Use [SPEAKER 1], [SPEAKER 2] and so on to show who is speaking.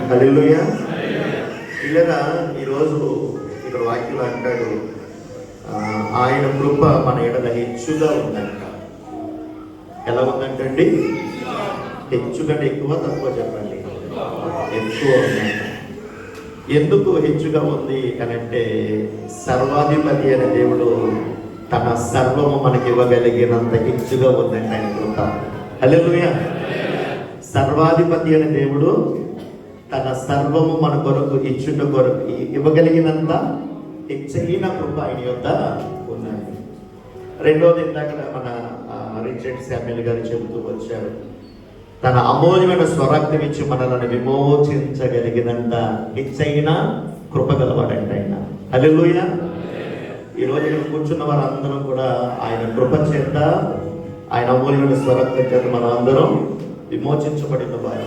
[SPEAKER 1] హల్లెలూయా. ఇలా ఈరోజు ఇక్కడ వాక్యం అంటాడు, ఆయన కృప మన ఎడల హెచ్చుగా ఉందంట. ఎలా ఉందంటండి? హెచ్చు కంటే ఎక్కువ తక్కువ చెప్పండి? ఎక్కువ ఉందంట. ఎందుకు హెచ్చుగా ఉంది అని అంటే, సర్వాధిపతి అనే దేవుడు తన సర్వము మనకి ఇవ్వగలిగినంత హెచ్చుగా ఉందంట ఆయన కృప. హల్లెలూయా. సర్వాధిపతి అనే దేవుడు తన సర్వము మన కొరకు ఇచ్చుట కొరకు ఇవ్వగలిగినంత హెచ్చైన కృప ఆయన యొక్క ఉన్నది. రెండోది, ఇందాక మన రిచర్డ్ శామ్యుల్ గారు చెబుతూ వచ్చారు, తన అమూల్యమైన స్వరక్తం ఇచ్చి మనల్ని విమోచించగలిగినంత హెచ్చైన కృప గలవాడంట ఆయన. హల్లెలూయా. ఈరోజు ఇక్కడ కూర్చున్న వారందరం కూడా ఆయన కృప చేత, ఆయన అమూల్యమైన స్వరక్తం చేత మనం అందరం విమోచించబడిన వారు.